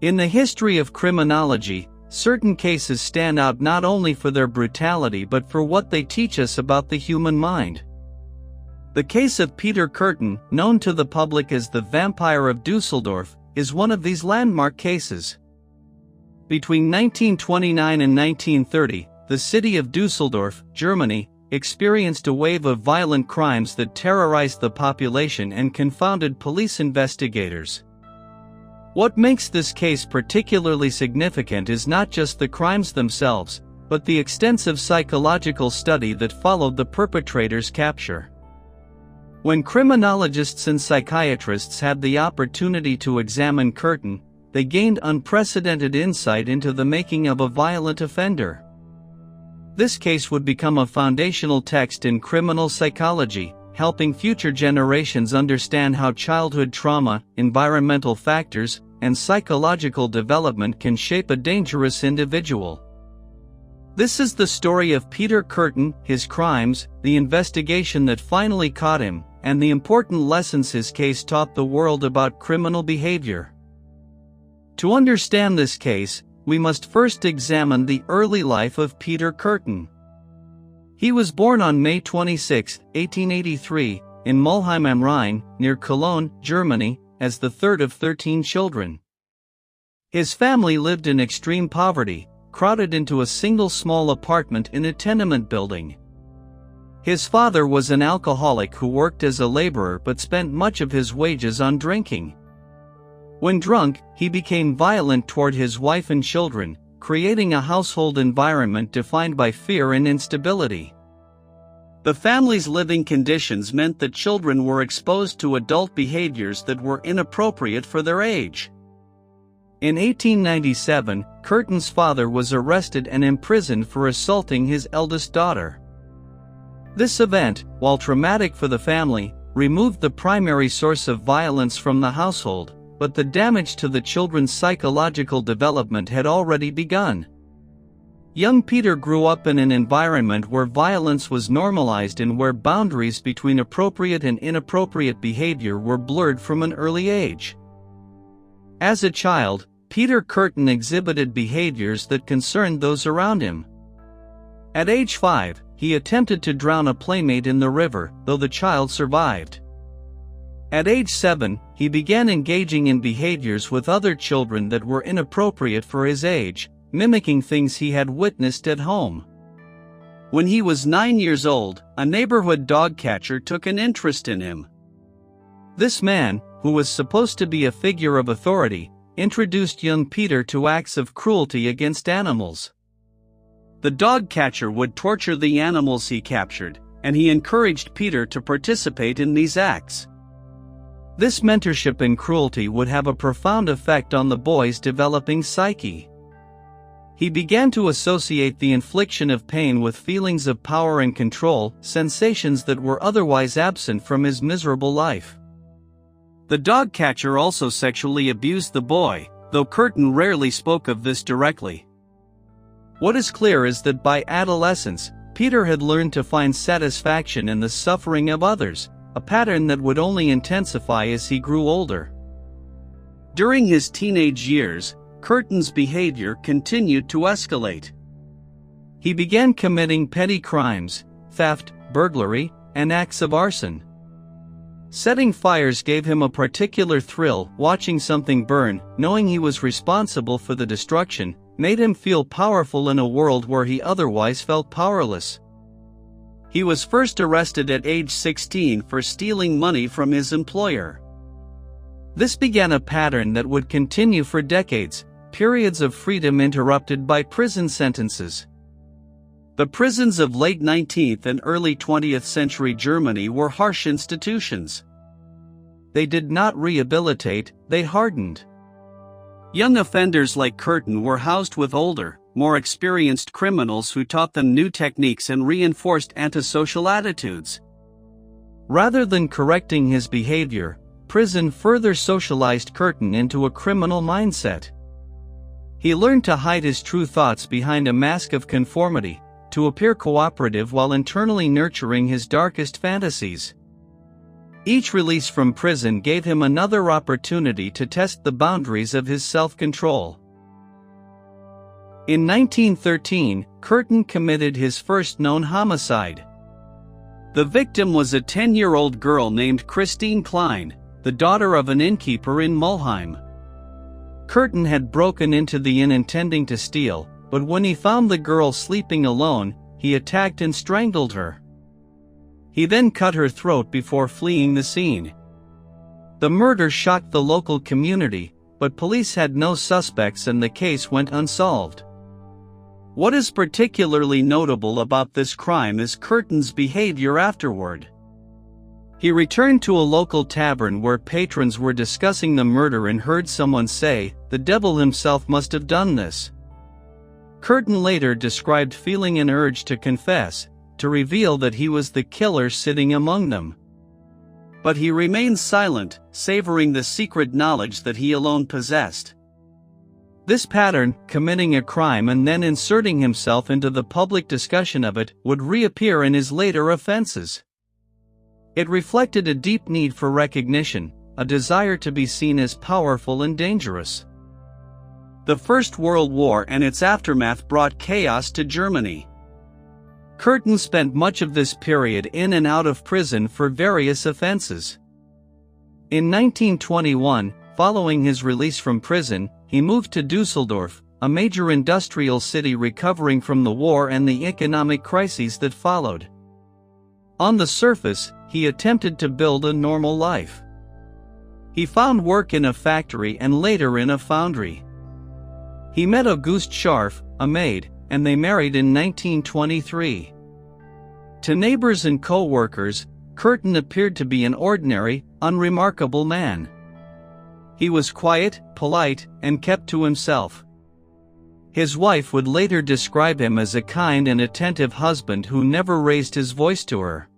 In the history of criminology, certain cases stand out not only for their brutality but for what they teach us about the human mind. The case of Peter Kürten, known to the public as the Vampire of Düsseldorf, is one of these landmark cases. Between 1929 and 1930, the city of Düsseldorf, Germany, experienced a wave of violent crimes that terrorized the population and confounded police investigators. What makes this case particularly significant is not just the crimes themselves, but the extensive psychological study that followed the perpetrator's capture. When criminologists and psychiatrists had the opportunity to examine Kürten, they gained unprecedented insight into the making of a violent offender. This case would become a foundational text in criminal psychology, helping future generations understand how childhood trauma, environmental factors, and psychological development can shape a dangerous individual. This is the story of Peter Kürten, his crimes, the investigation that finally caught him, and the important lessons his case taught the world about criminal behavior. To understand this case, we must first examine the early life of Peter Kürten. He was born on May 26, 1883, in Mulheim am Rhein, near Cologne, Germany, as the third of 13 children. His family lived in extreme poverty, crowded into a single small apartment in a tenement building. His father was an alcoholic who worked as a laborer but spent much of his wages on drinking. When drunk, he became violent toward his wife and children, creating a household environment defined by fear and instability. The family's living conditions meant that children were exposed to adult behaviors that were inappropriate for their age. In 1897, Kürten's father was arrested and imprisoned for assaulting his eldest daughter. This event, while traumatic for the family, removed the primary source of violence from the household, but the damage to the children's psychological development had already begun. Young Peter grew up in an environment where violence was normalized and where boundaries between appropriate and inappropriate behavior were blurred from an early age. As a child, Peter Kürten exhibited behaviors that concerned those around him. At age 5, he attempted to drown a playmate in the river, though the child survived. At age 7, he began engaging in behaviors with other children that were inappropriate for his age, mimicking things he had witnessed at home. When he was 9 years old, a neighborhood dog catcher took an interest in him. This man, who was supposed to be a figure of authority, introduced young Peter to acts of cruelty against animals. The dog catcher would torture the animals he captured, and he encouraged Peter to participate in these acts. This mentorship in cruelty would have a profound effect on the boy's developing psyche. He began to associate the infliction of pain with feelings of power and control, sensations that were otherwise absent from his miserable life. The dog catcher also sexually abused the boy, though Kürten rarely spoke of this directly. What is clear is that by adolescence, Peter had learned to find satisfaction in the suffering of others, a pattern that would only intensify as he grew older. During his teenage years, Kürten's behavior continued to escalate. He began committing petty crimes, theft, burglary, and acts of arson. Setting fires gave him a particular thrill. Watching something burn, knowing he was responsible for the destruction, made him feel powerful in a world where he otherwise felt powerless. He was first arrested at age 16 for stealing money from his employer. This began a pattern that would continue for decades, periods of freedom interrupted by prison sentences. The prisons of late 19th and early 20th century Germany were harsh institutions. They did not rehabilitate, they hardened. Young offenders like Kürten were housed with older, more experienced criminals who taught them new techniques and reinforced antisocial attitudes. Rather than correcting his behavior, prison further socialized Kürten into a criminal mindset. He learned to hide his true thoughts behind a mask of conformity, to appear cooperative while internally nurturing his darkest fantasies. Each release from prison gave him another opportunity to test the boundaries of his self-control. In 1913, Kürten committed his first known homicide. The victim was a 10-year-old girl named Christine Klein, the daughter of an innkeeper in Mulheim. Kürten had broken into the inn intending to steal, but when he found the girl sleeping alone, he attacked and strangled her. He then cut her throat before fleeing the scene. The murder shocked the local community, but police had no suspects and the case went unsolved. What is particularly notable about this crime is Kürten's behavior afterward. He returned to a local tavern where patrons were discussing the murder and heard someone say, "The devil himself must have done this." Kürten later described feeling an urge to confess, to reveal that he was the killer sitting among them. But he remained silent, savoring the secret knowledge that he alone possessed. This pattern, committing a crime and then inserting himself into the public discussion of it, would reappear in his later offenses. It reflected a deep need for recognition, a desire to be seen as powerful and dangerous. The First World War and its aftermath brought chaos to Germany. Kürten spent much of this period in and out of prison for various offenses. In 1921, following his release from prison, he moved to Düsseldorf, a major industrial city recovering from the war and the economic crises that followed. On the surface, he attempted to build a normal life. He found work in a factory and later in a foundry. He met Auguste Scharf, a maid, and they married in 1923. To neighbors and co-workers, Kürten appeared to be an ordinary, unremarkable man. He was quiet, polite, and kept to himself. His wife would later describe him as a kind and attentive husband who never raised his voice to her.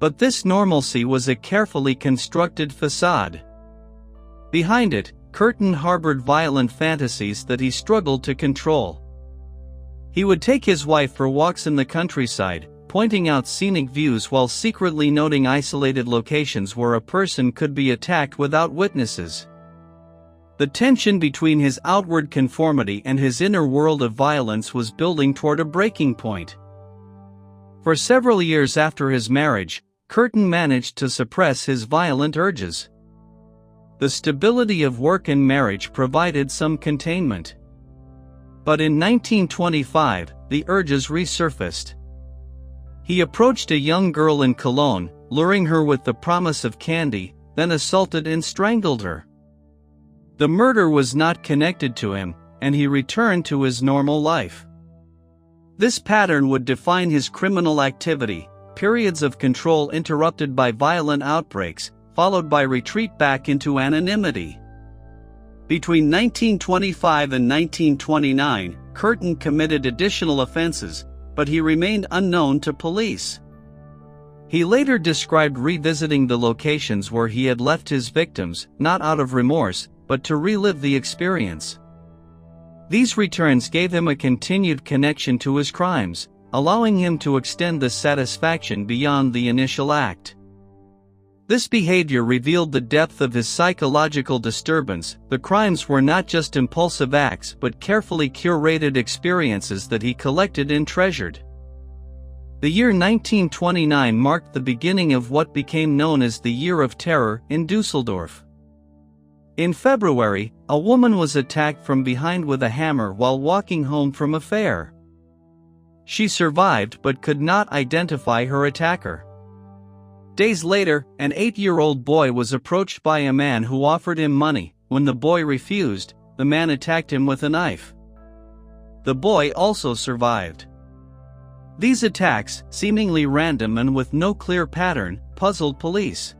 But this normalcy was a carefully constructed facade. Behind it, Kürten harbored violent fantasies that he struggled to control. He would take his wife for walks in the countryside, pointing out scenic views while secretly noting isolated locations where a person could be attacked without witnesses. The tension between his outward conformity and his inner world of violence was building toward a breaking point. For several years after his marriage, Kürten managed to suppress his violent urges. The stability of work and marriage provided some containment. But in 1925, the urges resurfaced. He approached a young girl in Cologne, luring her with the promise of candy, then assaulted and strangled her. The murder was not connected to him, and he returned to his normal life. This pattern would define his criminal activity, periods of control interrupted by violent outbreaks, followed by retreat back into anonymity. Between 1925 and 1929, Kürten committed additional offenses, but he remained unknown to police. He later described revisiting the locations where he had left his victims, not out of remorse, but to relive the experience. These returns gave him a continued connection to his crimes, allowing him to extend the satisfaction beyond the initial act. This behavior revealed the depth of his psychological disturbance. The crimes were not just impulsive acts but carefully curated experiences that he collected and treasured. The year 1929 marked the beginning of what became known as the Year of Terror in Düsseldorf. In February, a woman was attacked from behind with a hammer while walking home from a fair. She survived but could not identify her attacker. Days later, an 8-year-old boy was approached by a man who offered him money. When the boy refused, the man attacked him with a knife. The boy also survived. These attacks, seemingly random and with no clear pattern, puzzled police.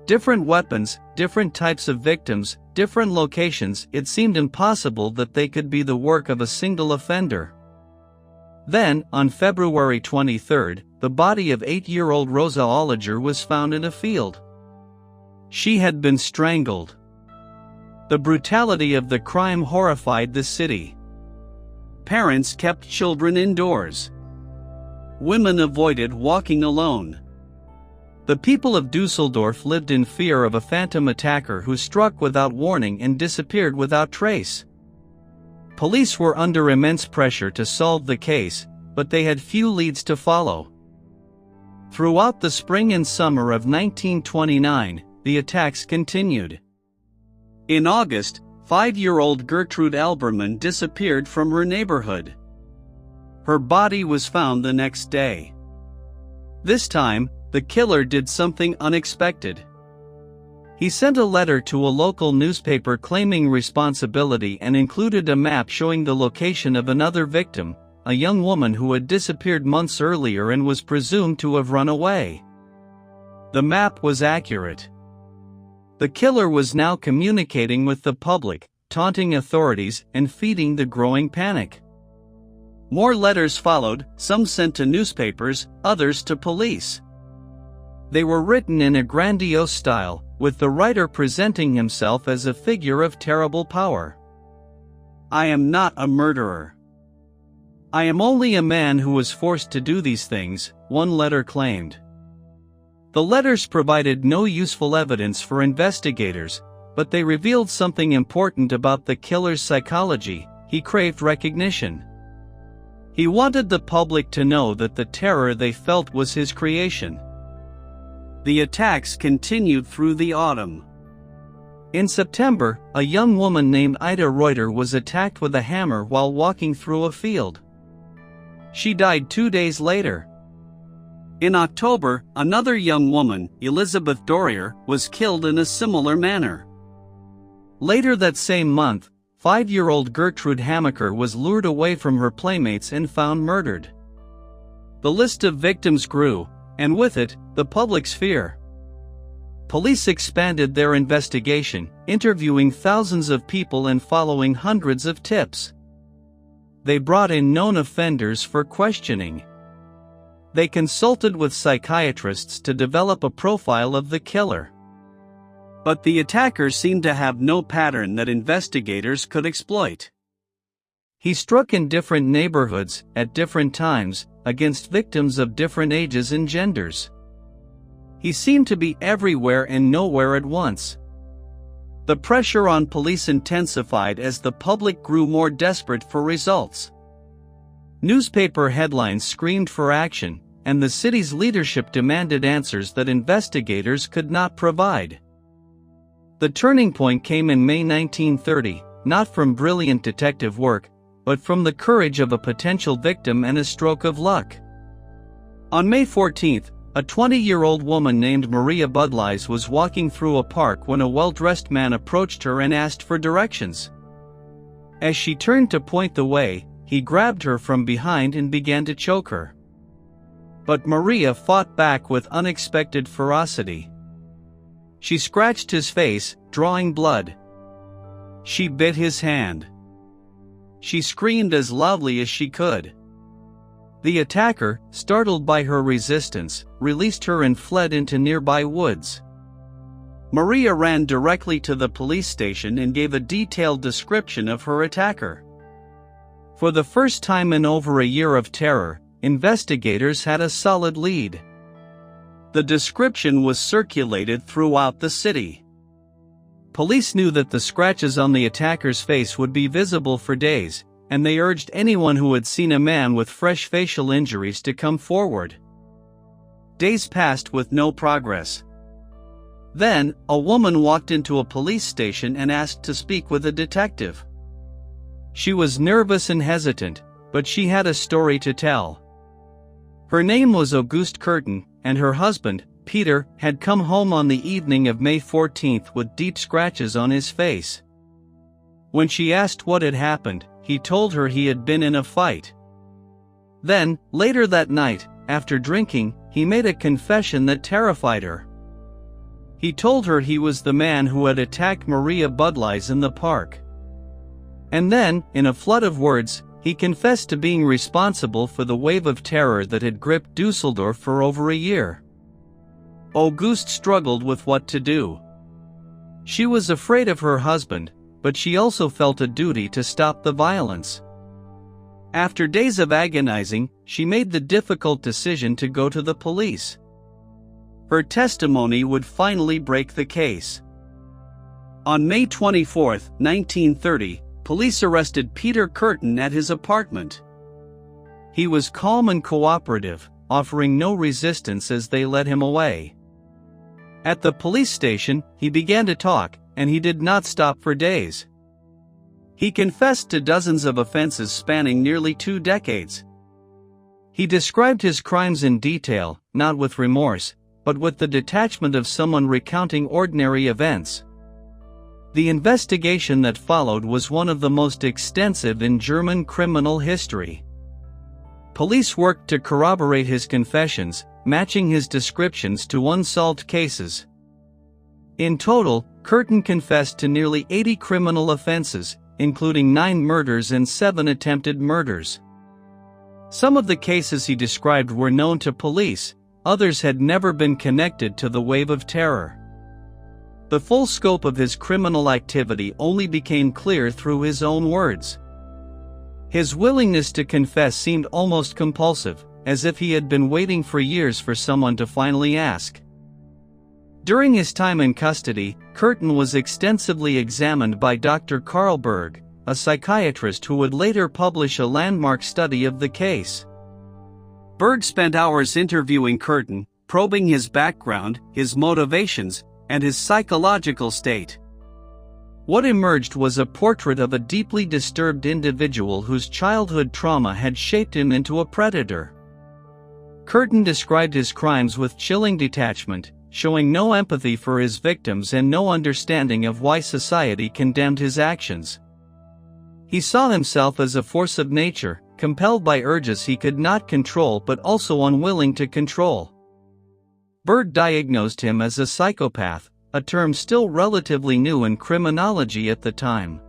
Different weapons, different types of victims, different locations, it seemed impossible that they could be the work of a single offender. Then, on February 23, the body of 8-year-old Rosa Olliger was found in a field. She had been strangled. The brutality of the crime horrified the city. Parents kept children indoors. Women avoided walking alone. The people of Düsseldorf lived in fear of a phantom attacker who struck without warning and disappeared without trace. Police were under immense pressure to solve the case, but they had few leads to follow. Throughout the spring and summer of 1929, the attacks continued. In August, 5-year-old Gertrude Albermann disappeared from her neighborhood. Her body was found the next day. This time, the killer did something unexpected. He sent a letter to a local newspaper claiming responsibility and included a map showing the location of another victim, a young woman who had disappeared months earlier and was presumed to have run away. The map was accurate. The killer was now communicating with the public, taunting authorities, and feeding the growing panic. More letters followed, some sent to newspapers, others to police. They were written in a grandiose style, with the writer presenting himself as a figure of terrible power. "I am not a murderer. I am only a man who was forced to do these things," one letter claimed. The letters provided no useful evidence for investigators, but they revealed something important about the killer's psychology. He craved recognition. He wanted the public to know that the terror they felt was his creation. The attacks continued through the autumn. In September, a young woman named Ida Reuter was attacked with a hammer while walking through a field. She died 2 days later. In October, another young woman, Elisabeth Dorier, was killed in a similar manner. Later that same month, 5-year-old Gertrude Hamaker was lured away from her playmates and found murdered. The list of victims grew, and with it, the public's fear. Police expanded their investigation, interviewing thousands of people and following hundreds of tips. They brought in known offenders for questioning. They consulted with psychiatrists to develop a profile of the killer. But the attacker seemed to have no pattern that investigators could exploit. He struck in different neighborhoods, at different times, against victims of different ages and genders. He seemed to be everywhere and nowhere at once. The pressure on police intensified as the public grew more desperate for results. Newspaper headlines screamed for action, and the city's leadership demanded answers that investigators could not provide. The turning point came in May 1930, not from brilliant detective work, but from the courage of a potential victim and a stroke of luck. On May 14, a 20-year-old woman named Maria Budleis was walking through a park when a well-dressed man approached her and asked for directions. As she turned to point the way, he grabbed her from behind and began to choke her. But Maria fought back with unexpected ferocity. She scratched his face, drawing blood. She bit his hand. She screamed as loudly as she could. The attacker, startled by her resistance, released her and fled into nearby woods. Maria ran directly to the police station and gave a detailed description of her attacker. For the first time in over a year of terror, investigators had a solid lead. The description was circulated throughout the city. Police knew that the scratches on the attacker's face would be visible for days, and they urged anyone who had seen a man with fresh facial injuries to come forward. Days passed with no progress. Then, a woman walked into a police station and asked to speak with a detective. She was nervous and hesitant, but she had a story to tell. Her name was August Kürten, and her husband, Peter, had come home on the evening of May 14 with deep scratches on his face. When she asked what had happened, he told her he had been in a fight. Then, later that night, after drinking, he made a confession that terrified her. He told her he was the man who had attacked Maria Budleis in the park. And then, in a flood of words, he confessed to being responsible for the wave of terror that had gripped Düsseldorf for over a year. August struggled with what to do. She was afraid of her husband, but she also felt a duty to stop the violence. After days of agonizing, she made the difficult decision to go to the police. Her testimony would finally break the case. On May 24, 1930, police arrested Peter Kürten at his apartment. He was calm and cooperative, offering no resistance as they led him away. At the police station, he began to talk, and he did not stop for days. He confessed to dozens of offenses spanning nearly 2 decades. He described his crimes in detail, not with remorse, but with the detachment of someone recounting ordinary events. The investigation that followed was one of the most extensive in German criminal history. Police worked to corroborate his confessions, matching his descriptions to unsolved cases. In total, Kürten confessed to nearly 80 criminal offenses, including 9 murders and 7 attempted murders. Some of the cases he described were known to police, others had never been connected to the wave of terror. The full scope of his criminal activity only became clear through his own words. His willingness to confess seemed almost compulsive, as if he had been waiting for years for someone to finally ask. During his time in custody, Kürten was extensively examined by Dr. Karl Berg, a psychiatrist who would later publish a landmark study of the case. Berg spent hours interviewing Kürten, probing his background, his motivations, and his psychological state. What emerged was a portrait of a deeply disturbed individual whose childhood trauma had shaped him into a predator. Kürten described his crimes with chilling detachment, showing no empathy for his victims and no understanding of why society condemned his actions. He saw himself as a force of nature, compelled by urges he could not control but also unwilling to control. Berg diagnosed him as a psychopath, a term still relatively new in criminology at the time.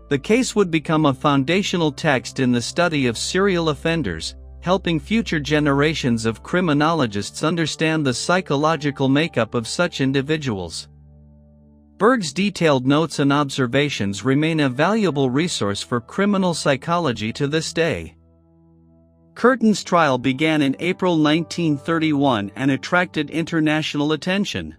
The case would become a foundational text in the study of serial offenders, helping future generations of criminologists understand the psychological makeup of such individuals. Berg's detailed notes and observations remain a valuable resource for criminal psychology to this day. Kürten's trial began in April 1931 and attracted international attention.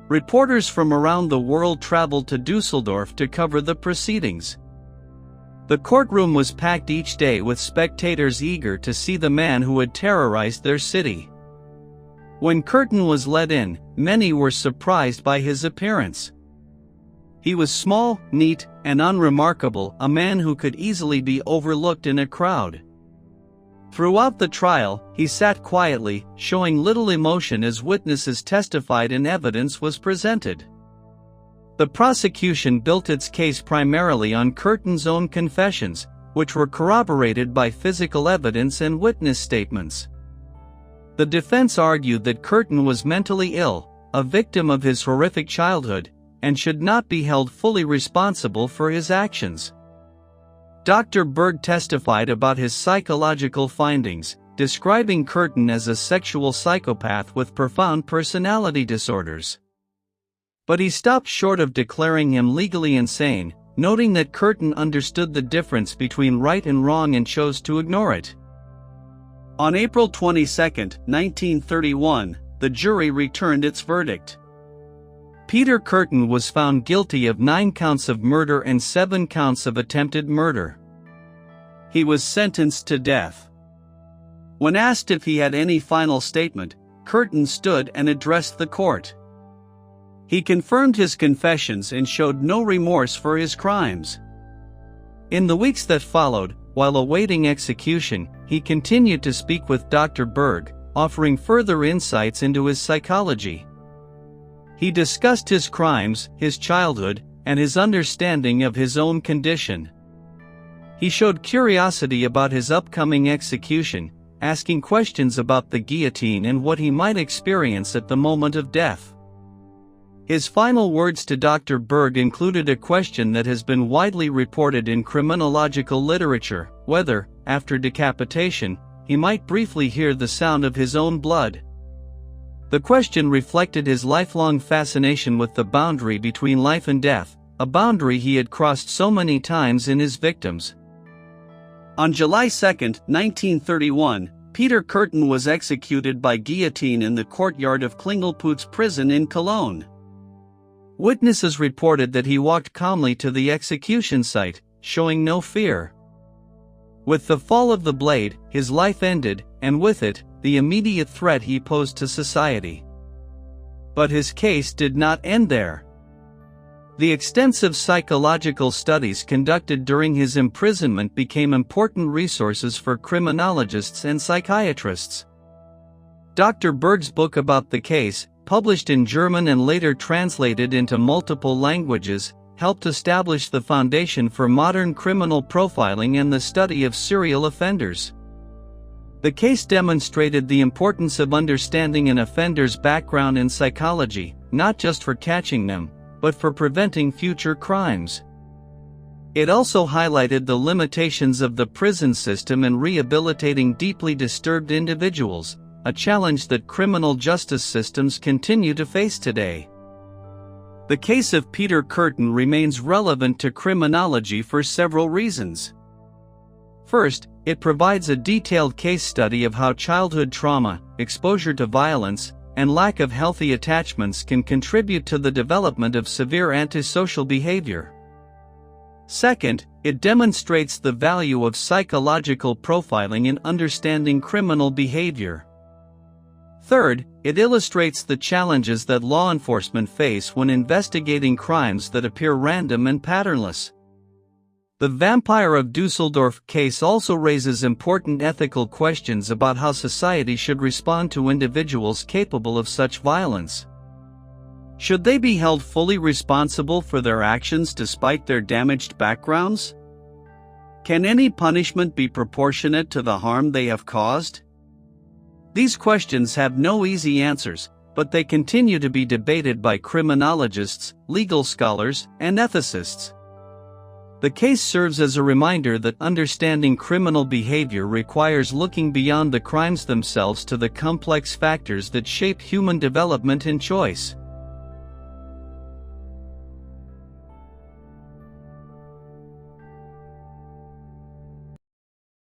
Reporters from around the world traveled to Düsseldorf to cover the proceedings. The courtroom was packed each day with spectators eager to see the man who had terrorized their city. When Kürten was let in, many were surprised by his appearance. He was small, neat, and unremarkable, a man who could easily be overlooked in a crowd. Throughout the trial, he sat quietly, showing little emotion as witnesses testified and evidence was presented. The prosecution built its case primarily on Kürten's own confessions, which were corroborated by physical evidence and witness statements. The defense argued that Kürten was mentally ill, a victim of his horrific childhood, and should not be held fully responsible for his actions. Dr. Berg testified about his psychological findings, describing Kürten as a sexual psychopath with profound personality disorders. But he stopped short of declaring him legally insane, noting that Kürten understood the difference between right and wrong and chose to ignore it. On April 22, 1931, the jury returned its verdict. Peter Kürten was found guilty of 9 counts of murder and 7 counts of attempted murder. He was sentenced to death. When asked if he had any final statement, Kürten stood and addressed the court. He confirmed his confessions and showed no remorse for his crimes. In the weeks that followed, while awaiting execution, he continued to speak with Dr. Berg, offering further insights into his psychology. He discussed his crimes, his childhood, and his understanding of his own condition. He showed curiosity about his upcoming execution, asking questions about the guillotine and what he might experience at the moment of death. His final words to Dr. Berg included a question that has been widely reported in criminological literature, whether, after decapitation, he might briefly hear the sound of his own blood. The question reflected his lifelong fascination with the boundary between life and death, a boundary he had crossed so many times in his victims. On July 2, 1931, Peter Kürten was executed by guillotine in the courtyard of Klingelputz prison in Cologne. Witnesses reported that he walked calmly to the execution site, showing no fear. With the fall of the blade, his life ended, and with it, the immediate threat he posed to society. But his case did not end there. The extensive psychological studies conducted during his imprisonment became important resources for criminologists and psychiatrists. Dr. Berg's book about the case, published in German and later translated into multiple languages, helped establish the foundation for modern criminal profiling and the study of serial offenders. The case demonstrated the importance of understanding an offender's background in psychology, not just for catching them, but for preventing future crimes. It also highlighted the limitations of the prison system in rehabilitating deeply disturbed individuals, a challenge that criminal justice systems continue to face today. The case of Peter Kürten remains relevant to criminology for several reasons. First, it provides a detailed case study of how childhood trauma, exposure to violence, and lack of healthy attachments can contribute to the development of severe antisocial behavior. Second, it demonstrates the value of psychological profiling in understanding criminal behavior. Third, it illustrates the challenges that law enforcement face when investigating crimes that appear random and patternless. The Vampire of Düsseldorf case also raises important ethical questions about how society should respond to individuals capable of such violence. Should they be held fully responsible for their actions despite their damaged backgrounds? Can any punishment be proportionate to the harm they have caused? These questions have no easy answers, but they continue to be debated by criminologists, legal scholars, and ethicists. The case serves as a reminder that understanding criminal behavior requires looking beyond the crimes themselves to the complex factors that shape human development and choice.